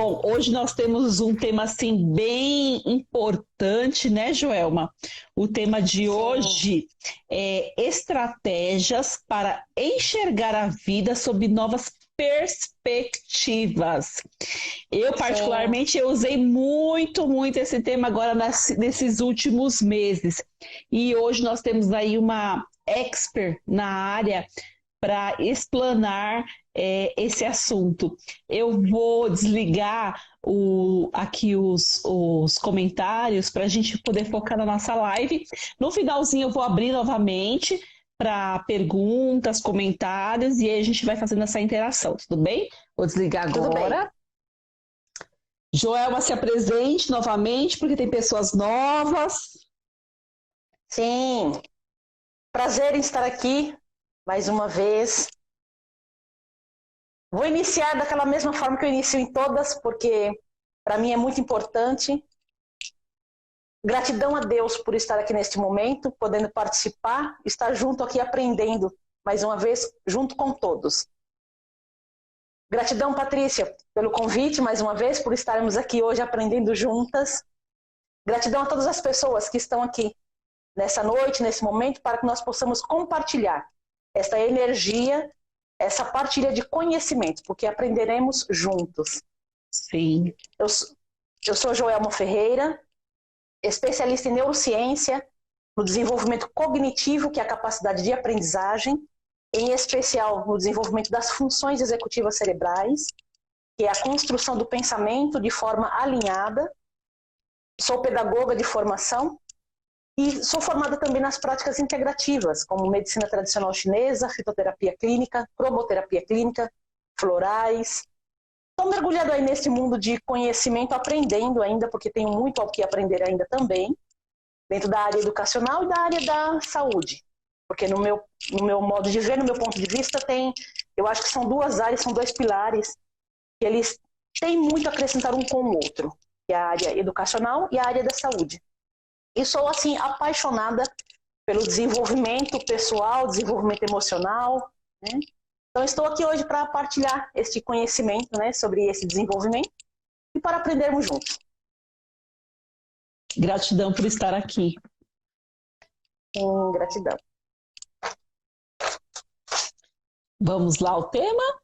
Bom, hoje nós temos um tema assim bem importante, né, Joelma? O tema de hoje é estratégias para enxergar a vida sob novas perspectivas. Eu, particularmente, eu usei muito esse tema agora nesses últimos meses. E hoje nós temos aí uma expert na área para explanar esse assunto. Eu vou desligar aqui os comentários para a gente poder focar na nossa live. No finalzinho eu vou abrir novamente para perguntas, comentários, e aí a gente vai fazendo essa interação, tudo bem? Vou desligar agora. Joelma, se apresente novamente, porque tem pessoas novas. Sim, prazer em estar aqui mais uma vez. Vou iniciar daquela mesma forma que eu inicio em todas, porque para mim é muito importante. Gratidão a Deus por estar aqui neste momento, podendo participar, estar junto aqui aprendendo, mais uma vez, junto com todos. Gratidão, Patrícia, pelo convite, mais uma vez, por estarmos aqui hoje aprendendo juntas. Gratidão a todas as pessoas que estão aqui nessa noite, nesse momento, para que nós possamos compartilhar essa energia, essa partilha de conhecimento, porque aprenderemos juntos. Sim. Eu sou Joelma Ferreira, especialista em neurociência, no desenvolvimento cognitivo, que é a capacidade de aprendizagem, em especial no desenvolvimento das funções executivas cerebrais, que é a construção do pensamento de forma alinhada. Sou pedagoga de formação e sou formada também nas práticas integrativas, como medicina tradicional chinesa, fitoterapia clínica, cromoterapia clínica, florais. Estou mergulhada aí nesse mundo de conhecimento, aprendendo ainda, porque tenho muito ao que aprender ainda também, dentro da área educacional e da área da saúde. Porque no meu modo de ver, no meu ponto de vista, eu acho que são duas áreas, são dois pilares, que eles têm muito a acrescentar um com o outro, que é a área educacional e a área da saúde. E sou, assim, apaixonada pelo desenvolvimento pessoal, desenvolvimento emocional, né? Então, estou aqui hoje para partilhar este conhecimento, né, sobre esse desenvolvimento e para aprendermos juntos. Gratidão por estar aqui. Sim, gratidão. Vamos lá ao tema?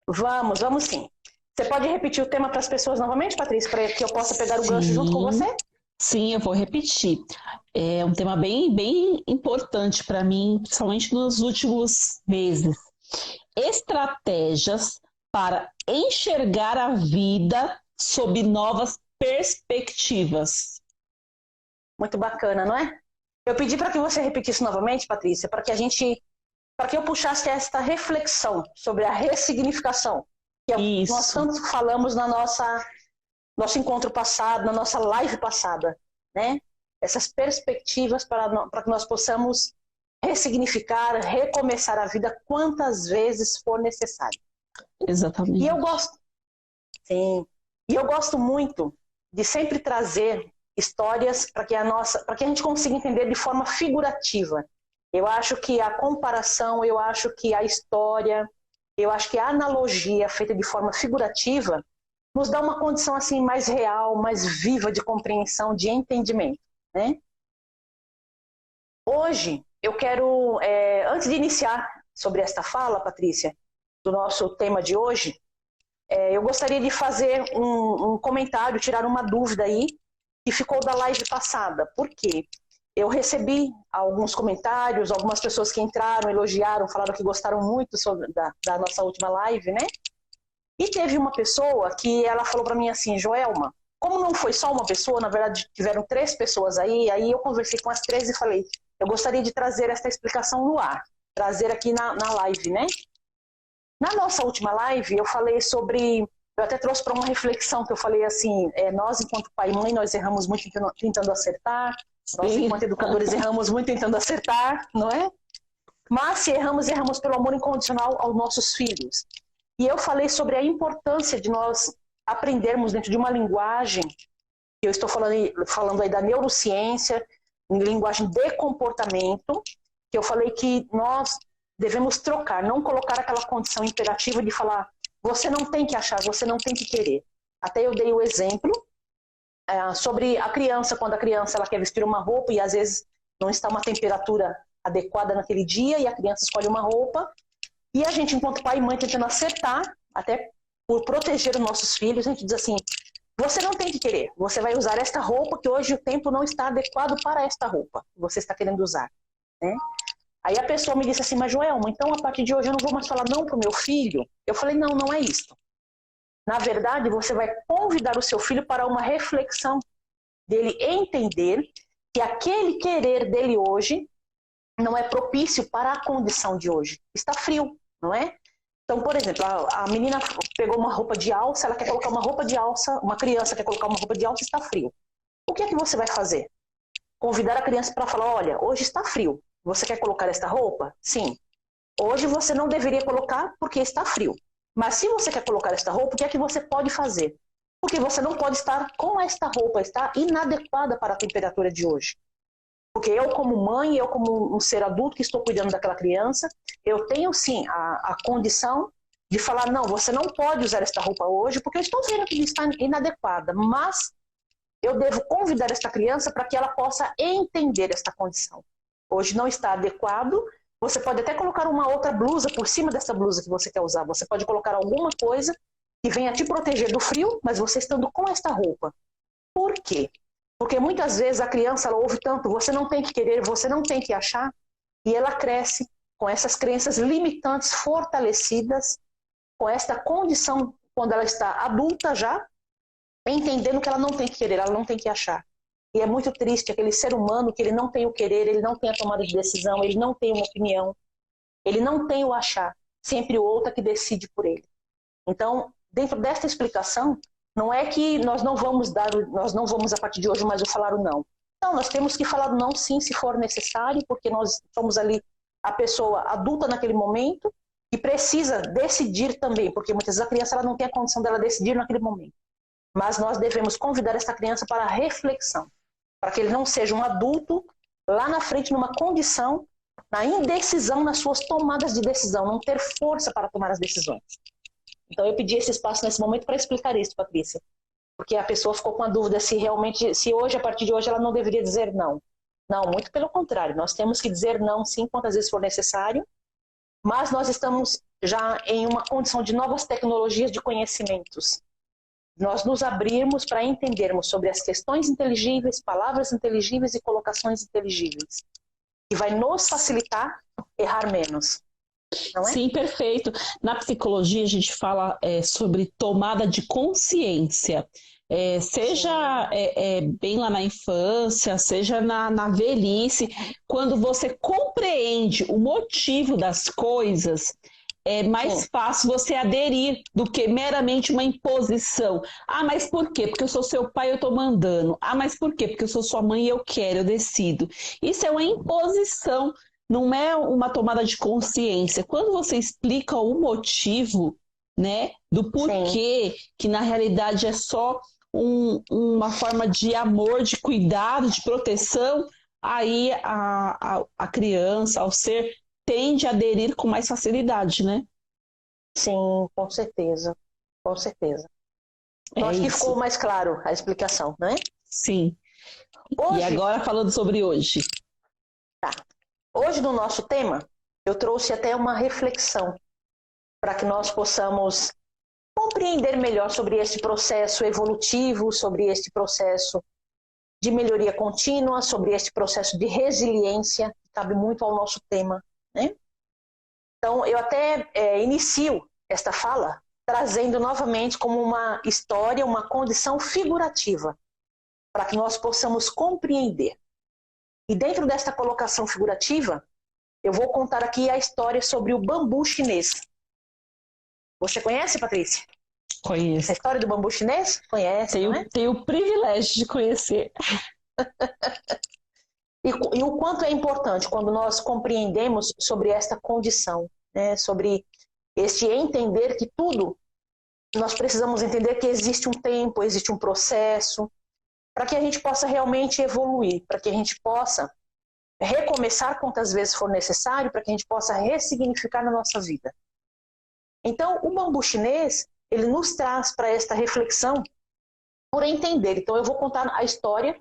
Vamos sim. Você pode repetir o tema para as pessoas novamente, Patrícia, para que eu possa pegar o gancho junto com você? Sim, eu vou repetir. É um tema bem importante para mim, principalmente nos últimos meses. Estratégias para enxergar a vida sob novas perspectivas. Muito bacana, não é? Eu pedi para que você repetisse novamente, Patrícia, para que eu puxasse esta reflexão sobre a ressignificação, que nós tanto falamos na nosso encontro passado, na nossa live passada, né? Essas perspectivas para que nós possamos ressignificar, recomeçar a vida quantas vezes for necessário. Exatamente. E eu gosto muito de sempre trazer histórias para que a gente consiga entender de forma figurativa. Eu acho que a comparação, eu acho que a história, eu acho que a analogia feita de forma figurativa nos dá uma condição assim mais real, mais viva de compreensão, de entendimento, né? Hoje, eu quero, antes de iniciar sobre esta fala, Patrícia, do nosso tema de hoje, eu gostaria de fazer um comentário, tirar uma dúvida aí, que ficou da live passada. Por quê? Eu recebi alguns comentários, algumas pessoas que entraram, elogiaram, falaram que gostaram muito da nossa última live, né? E teve uma pessoa que ela falou para mim assim, Joelma, como não foi só uma pessoa, na verdade tiveram 3 pessoas aí eu conversei com as 3 e falei, eu gostaria de trazer essa explicação no ar, trazer aqui na live, né? Na nossa última live, eu falei sobre, eu até trouxe para uma reflexão que eu falei assim, nós enquanto pai e mãe, nós erramos muito tentando acertar, nós enquanto educadores erramos muito tentando acertar, não é? Mas se erramos, erramos pelo amor incondicional aos nossos filhos. E eu falei sobre a importância de nós aprendermos dentro de uma linguagem, eu estou falando aí da neurociência, linguagem de comportamento, que eu falei que nós devemos trocar, não colocar aquela condição imperativa de falar, você não tem que achar, você não tem que querer. Até eu dei o exemplo sobre a criança, quando a criança ela quer vestir uma roupa e às vezes não está uma temperatura adequada naquele dia e a criança escolhe uma roupa e a gente, enquanto pai e mãe, tentando acertar, até por proteger os nossos filhos, a gente diz assim, você não tem que querer, você vai usar esta roupa que hoje o tempo não está adequado para esta roupa que você está querendo usar, né? Aí a pessoa me disse assim, mas Joelma, então a partir de hoje eu não vou mais falar não para o meu filho? Eu falei, não, não é isso. Na verdade, você vai convidar o seu filho para uma reflexão dele entender que aquele querer dele hoje não é propício para a condição de hoje. Está frio, não é? Então, por exemplo, a menina pegou uma roupa de alça, ela quer colocar uma roupa de alça, uma criança quer colocar uma roupa de alça, está frio. O que é que você vai fazer? Convidar a criança para falar, olha, hoje está frio, você quer colocar esta roupa? Sim. Hoje você não deveria colocar porque está frio. Mas se você quer colocar esta roupa, o que é que você pode fazer? Porque você não pode estar com esta roupa, está inadequada para a temperatura de hoje. Porque eu como mãe, eu como um ser adulto que estou cuidando daquela criança, eu tenho sim a condição de falar, não, você não pode usar esta roupa hoje, porque eu estou vendo que está inadequada, mas eu devo convidar esta criança para que ela possa entender esta condição. Hoje não está adequado, você pode até colocar uma outra blusa por cima dessa blusa que você quer usar. Você pode colocar alguma coisa que venha te proteger do frio, mas você estando com esta roupa. Por quê? Porque muitas vezes a criança ela ouve tanto, você não tem que querer, você não tem que achar, e ela cresce com essas crenças limitantes fortalecidas, com esta condição, quando ela está adulta já, entendendo que ela não tem que querer, ela não tem que achar. E é muito triste aquele ser humano que ele não tem o querer, ele não tem a tomada de decisão, ele não tem uma opinião, ele não tem o achar, sempre o outro é que decide por ele. Então, dentro desta explicação, não é que nós não vamos a partir de hoje mais falar o não. Não, nós temos que falar o não sim, se for necessário, porque nós somos ali a pessoa adulta naquele momento e precisa decidir também, porque muitas vezes a criança ela não tem a condição dela decidir naquele momento. Mas nós devemos convidar essa criança para a reflexão, para que ele não seja um adulto lá na frente numa condição, na indecisão nas suas tomadas de decisão, não ter força para tomar as decisões. Então eu pedi esse espaço nesse momento para explicar isso, Patrícia, porque a pessoa ficou com a dúvida se realmente, se hoje, a partir de hoje, ela não deveria dizer não. Não, muito pelo contrário, nós temos que dizer não sim, quantas vezes for necessário, mas nós estamos já em uma condição de novas tecnologias de conhecimentos. Nós nos abrirmos para entendermos sobre as questões inteligíveis, palavras inteligíveis e colocações inteligíveis, que vai nos facilitar errar menos. Não é? Sim, perfeito. Na psicologia a gente fala sobre tomada de consciência, seja bem lá na infância, seja na velhice, quando você compreende o motivo das coisas, é mais fácil você aderir do que meramente uma imposição. Ah, mas por quê? Porque eu sou seu pai, eu estou mandando. Ah, mas por quê? Porque eu sou sua mãe e eu quero, eu decido. Isso é uma imposição, não é uma tomada de consciência. Quando você explica o motivo, né, do porquê, que na realidade é só uma forma de amor, de cuidado, de proteção, aí a criança, ao ser, tende a aderir com mais facilidade, né? Sim, com certeza. Com certeza. Eu acho que ficou mais claro a explicação, né? Sim. Hoje, e agora falando sobre hoje. Tá. Hoje no nosso tema, eu trouxe até uma reflexão para que nós possamos compreender melhor sobre este processo evolutivo, sobre este processo de melhoria contínua, sobre este processo de resiliência, que cabe muito ao nosso tema, né? Então, eu até inicio esta fala trazendo novamente como uma história, uma condição figurativa, para que nós possamos compreender. E dentro desta colocação figurativa, eu vou contar aqui a história sobre o bambu chinês. Você conhece, Patrícia? Conheço. A história do bambu chinês? Conhece, não é? Tenho o privilégio de conhecer. E o quanto é importante quando nós compreendemos sobre esta condição, né? Sobre este entender que tudo, nós precisamos entender que existe um tempo, existe um processo, para que a gente possa realmente evoluir, para que a gente possa recomeçar quantas vezes for necessário, para que a gente possa ressignificar na nossa vida. Então, o bambu chinês, ele nos traz para esta reflexão por entender. Então eu vou contar a história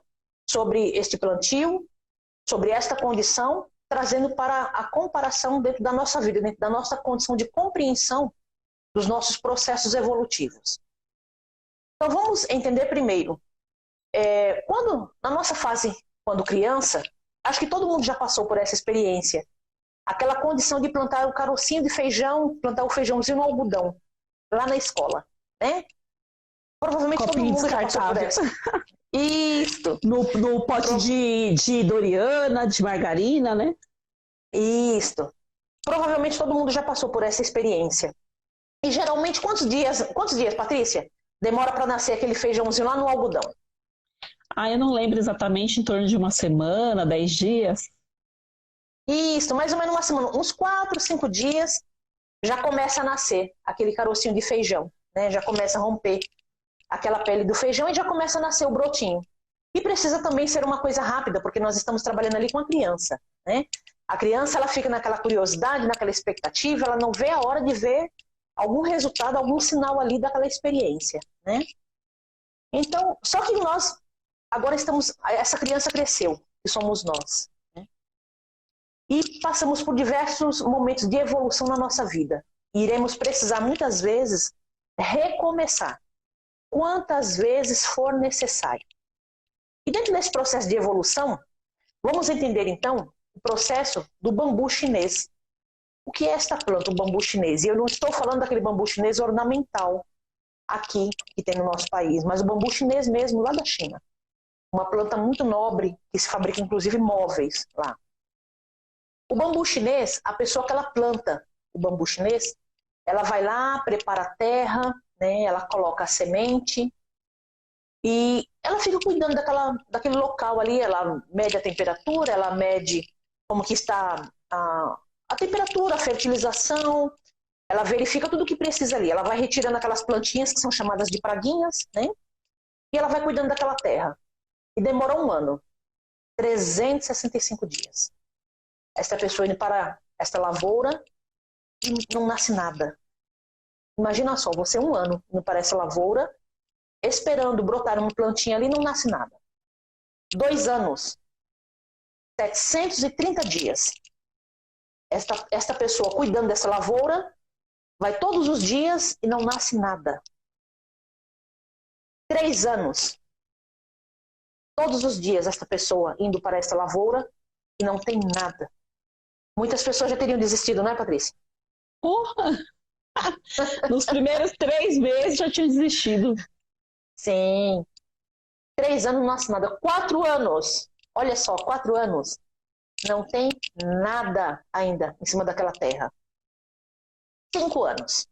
sobre este plantio, sobre esta condição, trazendo para a comparação dentro da nossa vida, dentro da nossa condição de compreensão dos nossos processos evolutivos. Então vamos entender primeiro, na nossa fase, quando criança, acho que todo mundo já passou por essa experiência, aquela condição de plantar o carocinho de feijão, plantar o feijãozinho no algodão, lá na escola, né? Provavelmente todo mundo já passou por essa. Isso. No pote de Doriana, de margarina, né? Isso. Provavelmente todo mundo já passou por essa experiência. E geralmente, quantos dias, Patrícia, demora para nascer aquele feijãozinho lá no algodão? Eu não lembro exatamente, em torno de uma semana, 10 dias. Isso, mais ou menos uma semana, uns 4, 5 dias, já começa a nascer aquele carocinho de feijão, né? Já começa a romper aquela pele do feijão e já começa a nascer o brotinho. E precisa também ser uma coisa rápida, porque nós estamos trabalhando ali com a criança, né? A criança, ela fica naquela curiosidade, naquela expectativa, ela não vê a hora de ver algum resultado, algum sinal ali daquela experiência, né? Então, só que nós agora essa criança cresceu, que somos nós, né? E passamos por diversos momentos de evolução na nossa vida. E iremos precisar muitas vezes recomeçar, quantas vezes for necessário. E dentro desse processo de evolução, vamos entender então o processo do bambu chinês. O que é esta planta, o bambu chinês? E eu não estou falando daquele bambu chinês ornamental aqui, que tem no nosso país, mas o bambu chinês mesmo, lá da China. Uma planta muito nobre, que se fabrica inclusive móveis lá. O bambu chinês, a pessoa que ela planta o bambu chinês, ela vai lá, prepara a terra, né, ela coloca a semente e ela fica cuidando daquele local ali, ela mede a temperatura, ela mede como que está a temperatura, a fertilização, ela verifica tudo o que precisa ali, ela vai retirando aquelas plantinhas que são chamadas de praguinhas, né, e ela vai cuidando daquela terra. E demora 1 ano, 365 dias. Esta pessoa indo para esta lavoura e não nasce nada. Imagina só, você 1 ano indo para essa lavoura, esperando brotar uma plantinha ali, não nasce nada. 2 anos, 730 dias. Esta pessoa cuidando dessa lavoura, vai todos os dias e não nasce nada. 3 anos, todos os dias esta pessoa indo para essa lavoura e não tem nada. Muitas pessoas já teriam desistido, não é, Patrícia? Porra! Nos primeiros 3 meses já tinha desistido. Sim. 3 anos não nasce nada. 4 anos. Olha só, 4 anos. Não tem nada ainda em cima daquela terra. 5 anos.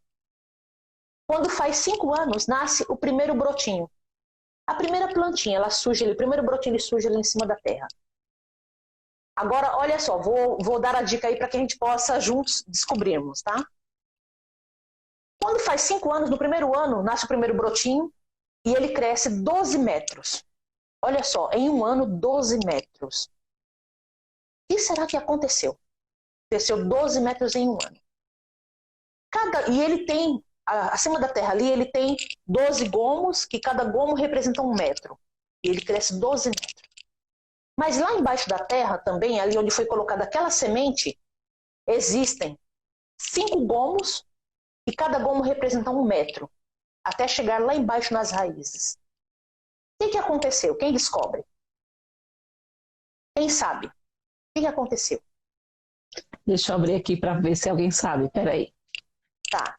Quando faz 5 anos, nasce o primeiro brotinho. A primeira plantinha, ela surge ali, o primeiro brotinho ele surge ali em cima da terra. Agora, olha só, vou dar a dica aí para que a gente possa juntos descobrirmos, tá? Quando faz 5 anos, no primeiro ano, nasce o primeiro brotinho e ele cresce 12 metros. Olha só, em 1 ano, 12 metros. O que será que aconteceu? Cresceu 12 metros em 1 ano. E ele tem, acima da terra ali, ele tem 12 gomos, que cada gomo representa 1 metro. E ele cresce 12 metros. Mas lá embaixo da terra também, ali onde foi colocada aquela semente, existem 5 gomos e cada gomo representa 1 metro, até chegar lá embaixo nas raízes. O que aconteceu? Quem descobre? Quem sabe? O que aconteceu? Deixa eu abrir aqui para ver se alguém sabe. Peraí. Tá.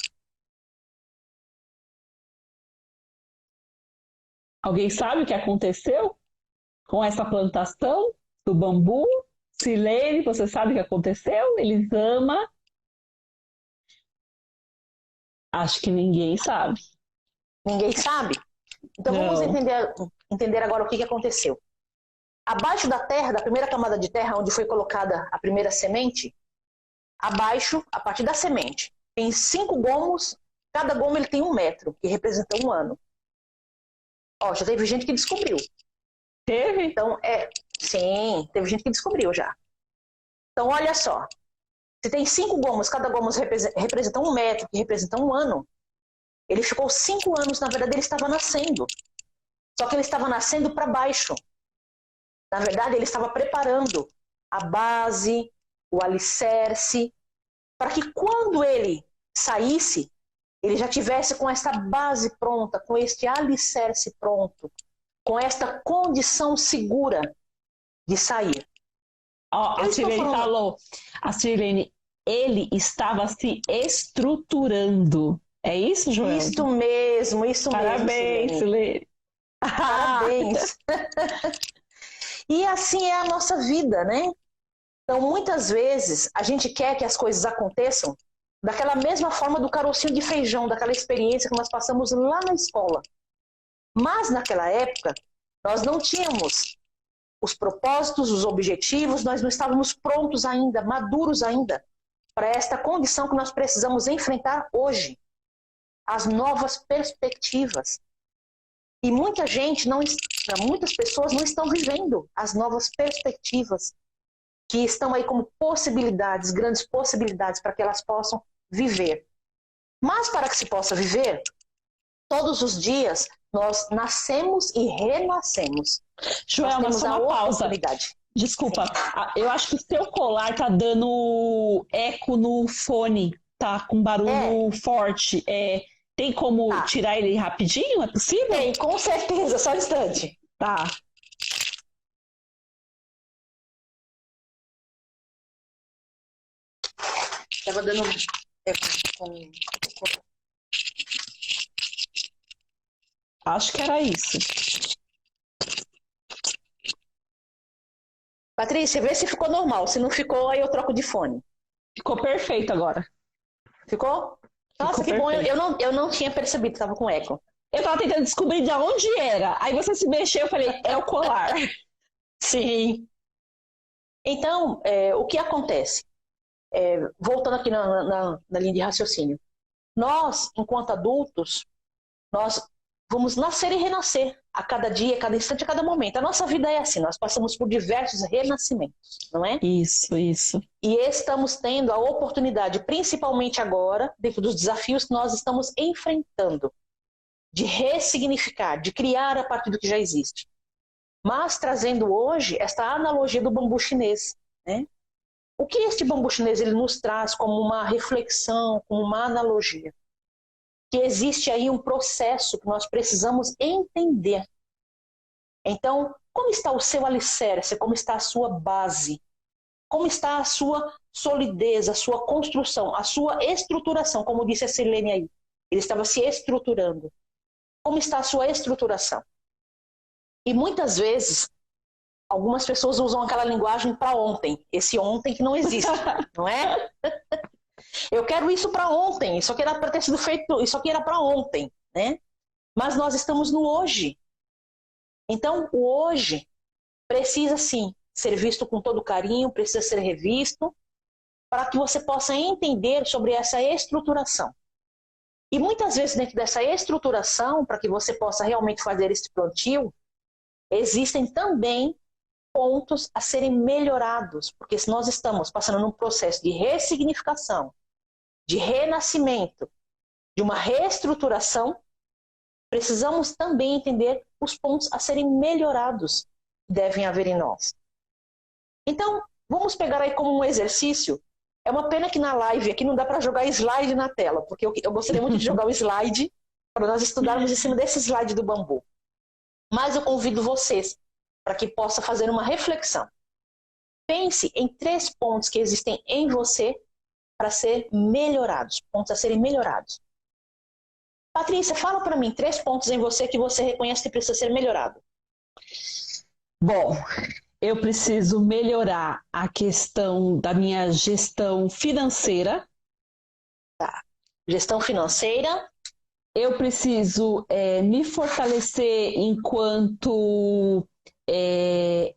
Alguém sabe o que aconteceu com essa plantação do bambu? Silene, você sabe o que aconteceu? Elisama? Acho que ninguém sabe. Ninguém sabe? Então vamos entender agora o que aconteceu. Abaixo da terra, da primeira camada de terra, onde foi colocada a primeira semente, abaixo, a partir da semente, tem 5 gomos, cada gomo ele tem 1 metro, que representa 1 ano. Ó, já teve gente que descobriu. Teve? Então, sim, teve gente que descobriu já. Então, olha só. Se tem 5 gomos, cada gomo representa 1 metro, que representa 1 ano, Ele ficou 5 anos, na verdade ele estava nascendo. Só que ele estava nascendo para baixo. Na verdade ele estava preparando a base, o alicerce, para que quando ele saísse, ele já tivesse com essa base pronta, com este alicerce pronto, com esta condição segura de sair. A Sirlene falou, a Sirlene, ele estava se estruturando. É isso, Joel? Isso mesmo, isso Parabéns, mesmo. Sirlene. Parabéns. E assim é a nossa vida, né? Então, muitas vezes, a gente quer que as coisas aconteçam daquela mesma forma do carocinho de feijão, daquela experiência que nós passamos lá na escola. Mas, naquela época, nós não tínhamos os propósitos, os objetivos, nós não estávamos prontos ainda, maduros ainda, para esta condição que nós precisamos enfrentar hoje. As novas perspectivas. E muita gente, muitas pessoas não estão vivendo as novas perspectivas que estão aí como possibilidades, grandes possibilidades para que elas possam viver. Mas para que se possa viver, todos os dias nós nascemos e renascemos. Joel, mas só uma pausa. Desculpa, eu acho que o seu colar tá dando eco no fone, tá com barulho forte. Tem como tirar ele rapidinho? É possível? Tem, com certeza, só um instante. Tá. Estava dando Acho que era isso. Patrícia, vê se ficou normal. Se não ficou, aí eu troco de fone. Ficou perfeito agora. Ficou? Nossa, que bom. Eu não tinha percebido, estava com eco. Eu estava tentando descobrir de onde era. Aí você se mexeu, eu falei, é o colar. Sim. Então, o que acontece? Voltando aqui na linha de raciocínio. Nós, enquanto adultos, nós vamos nascer e renascer a cada dia, a cada instante, a cada momento. A nossa vida é assim, nós passamos por diversos renascimentos, não é? Isso. E estamos tendo a oportunidade, principalmente agora, dentro dos desafios que nós estamos enfrentando, de ressignificar, de criar a partir do que já existe. Mas trazendo hoje esta analogia do bambu chinês, né? O que este bambu chinês ele nos traz como uma reflexão, como uma analogia? Que existe aí um processo que nós precisamos entender. Então, como está o seu alicerce? Como está a sua base? Como está a sua solidez, a sua construção, a sua estruturação? Como disse a Sirlene aí, ele estava se estruturando. Como está a sua estruturação? E muitas vezes, algumas pessoas usam aquela linguagem para ontem. Esse ontem que não existe, não é? Eu quero isso para ontem, isso aqui era para ter sido feito, isso aqui era para ontem, né? Mas nós estamos no hoje. Então, o hoje precisa sim ser visto com todo carinho, precisa ser revisto, para que você possa entender sobre essa estruturação. E muitas vezes dentro dessa estruturação, para que você possa realmente fazer esse plantio, existem também pontos a serem melhorados, porque se nós estamos passando num processo de ressignificação, de renascimento, de uma reestruturação, precisamos também entender os pontos a serem melhorados que devem haver em nós. Então, vamos pegar aí como um exercício. É uma pena que na live aqui não dá para jogar slide na tela, porque eu gostaria muito de jogar o slide para nós estudarmos em cima desse slide do bambu. Mas eu convido vocês para que possa fazer uma reflexão. Pense em 3 pontos que existem em você para ser melhorados, pontos a serem melhorados. Patrícia, fala para mim 3 pontos em você que você reconhece que precisa ser melhorado. Bom, eu preciso melhorar a questão da minha gestão financeira. Tá. Gestão financeira. Eu preciso me fortalecer enquanto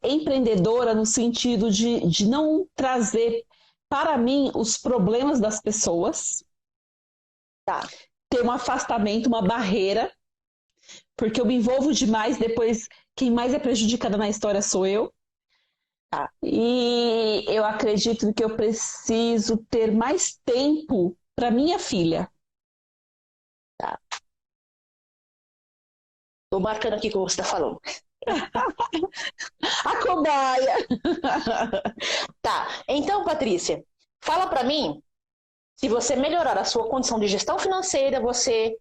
empreendedora, no sentido de não trazer para mim os problemas das pessoas. Tá. Ter um afastamento, uma barreira, porque eu me envolvo demais, depois quem mais é prejudicada na história sou eu. Tá. E eu acredito que eu preciso ter mais tempo para minha filha. Tá. Tô marcando aqui o que você está falando. A cobaia! Tá, então, Patrícia, fala para mim, se você melhorar a sua condição de gestão financeira, você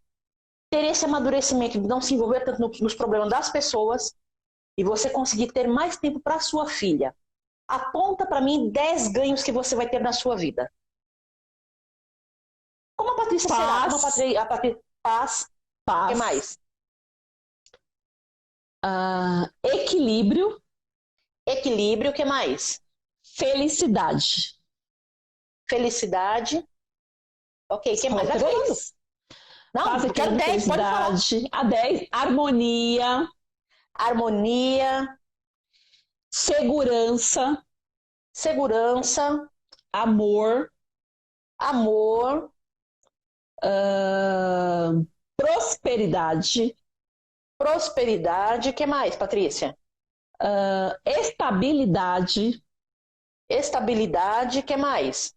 ter esse amadurecimento de não se envolver tanto nos problemas das pessoas e você conseguir ter mais tempo para sua filha. Aponta para mim 10 ganhos que você vai ter na sua vida. Como a Patrícia será? Como a Patrícia paz. O que mais? Equilíbrio. Equilíbrio, o que mais? Felicidade. Felicidade. Ok, o que mais? Vai falando. Não, eu quero 10, pode falar. A 10, harmonia. Harmonia. Segurança. Segurança. Amor. Amor. Prosperidade. Prosperidade. O que mais, Patrícia? Estabilidade. Estabilidade. O que mais?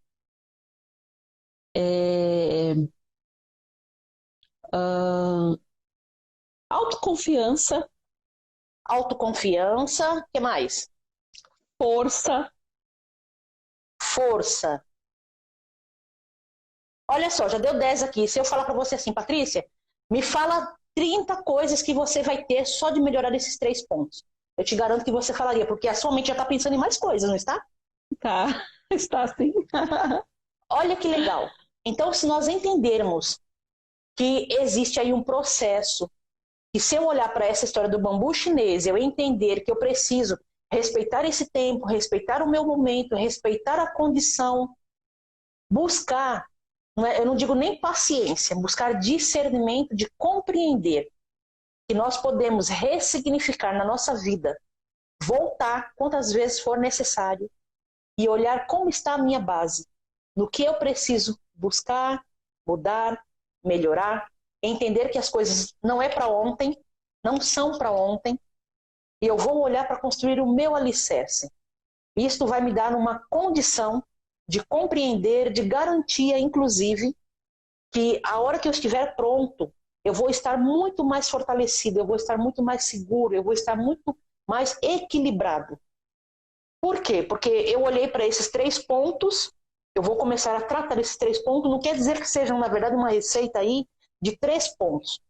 Autoconfiança. Autoconfiança. O que mais? Força. Força. Olha só, já deu 10 aqui. Se eu falar para você assim, Patrícia, me fala 30 coisas que você vai ter só de melhorar esses 3 pontos. Eu te garanto que você falaria, porque a sua mente já está pensando em mais coisas, não está? Tá, está sim. Olha que legal. Então, se nós entendermos que existe aí um processo, e se eu olhar para essa história do bambu chinês, eu entender que eu preciso respeitar esse tempo, respeitar o meu momento, respeitar a condição, buscar, eu não digo nem paciência, buscar discernimento de compreender que nós podemos ressignificar na nossa vida, voltar quantas vezes for necessário e olhar como está a minha base, no que eu preciso buscar, mudar, melhorar, entender que as coisas não é para ontem, não são para ontem, e eu vou olhar para construir o meu alicerce. Isto vai me dar uma condição de compreender, de garantia, inclusive, que a hora que eu estiver pronto, eu vou estar muito mais fortalecido, eu vou estar muito mais seguro, eu vou estar muito mais equilibrado. Por quê? Porque eu olhei para esses 3 pontos, eu vou começar a tratar esses 3 pontos, não quer dizer que sejam, na verdade, uma receita aí de 3 pontos.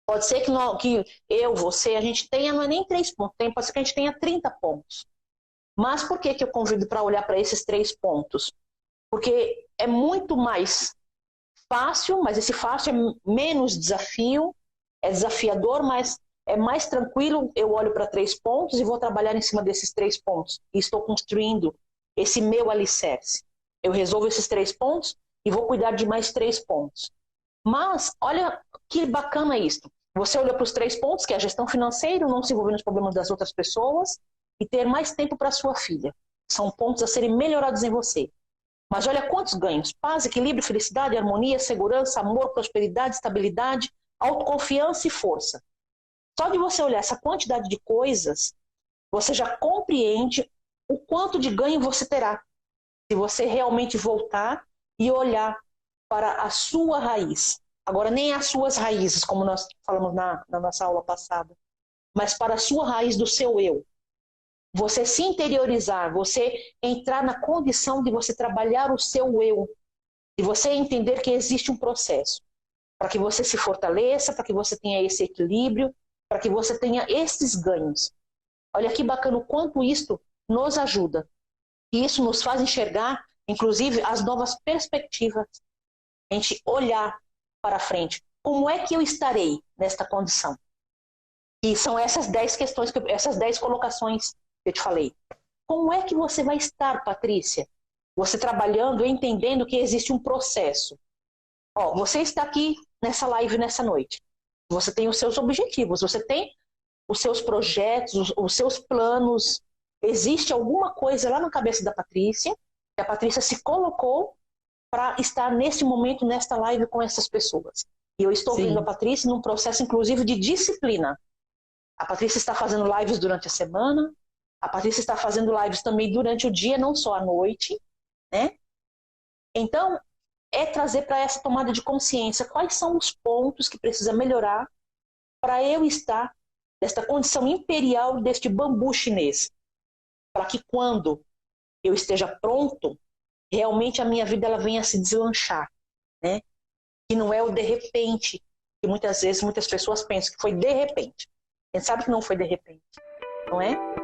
Pode ser que eu, você, a gente tenha, não é nem 3 pontos, pode ser que a gente tenha 30 pontos. Mas por que eu convido para olhar para esses 3 pontos? Porque é muito mais fácil, mas esse fácil é menos desafio, é desafiador, mas é mais tranquilo. Eu olho para 3 pontos e vou trabalhar em cima desses 3 pontos. E estou construindo esse meu alicerce. Eu resolvo esses 3 pontos e vou cuidar de mais 3 pontos. Mas, olha que bacana isso. Você olhou para os 3 pontos, que é a gestão financeira, não se envolver nos problemas das outras pessoas e ter mais tempo para sua filha. São pontos a serem melhorados em você. Mas olha quantos ganhos. Paz, equilíbrio, felicidade, harmonia, segurança, amor, prosperidade, estabilidade, autoconfiança e força. Só de você olhar essa quantidade de coisas, você já compreende o quanto de ganho você terá. Se você realmente voltar e olhar para a sua raiz. Agora, nem as suas raízes, como nós falamos na nossa aula passada, mas para a sua raiz do seu eu. Você se interiorizar, você entrar na condição de você trabalhar o seu eu, de você entender que existe um processo, para que você se fortaleça, para que você tenha esse equilíbrio, para que você tenha esses ganhos. Olha que bacana o quanto isto nos ajuda. E isso nos faz enxergar, inclusive, as novas perspectivas. A gente olhar para frente. Como é que eu estarei nesta condição? E são essas 10 questões, essas 10 colocações que eu te falei. Como é que você vai estar, Patrícia? Você trabalhando, entendendo que existe um processo. Ó, você está aqui nessa live nessa noite. Você tem os seus objetivos, você tem os seus projetos, os seus planos. Existe alguma coisa lá na cabeça da Patrícia, que a Patrícia se colocou para estar nesse momento, nesta live com essas pessoas. E eu estou vendo a Patrícia num processo, inclusive, de disciplina. A Patrícia está fazendo lives durante a semana, a Patrícia está fazendo lives também durante o dia, não só à noite, né? Então, é trazer para essa tomada de consciência quais são os pontos que precisa melhorar para eu estar nesta condição imperial deste bambu chinês, para que quando eu esteja pronto, realmente a minha vida ela venha a se deslanchar, né? E não é o de repente, que muitas vezes muitas pessoas pensam que foi de repente. A gente sabe que não foi de repente, não é?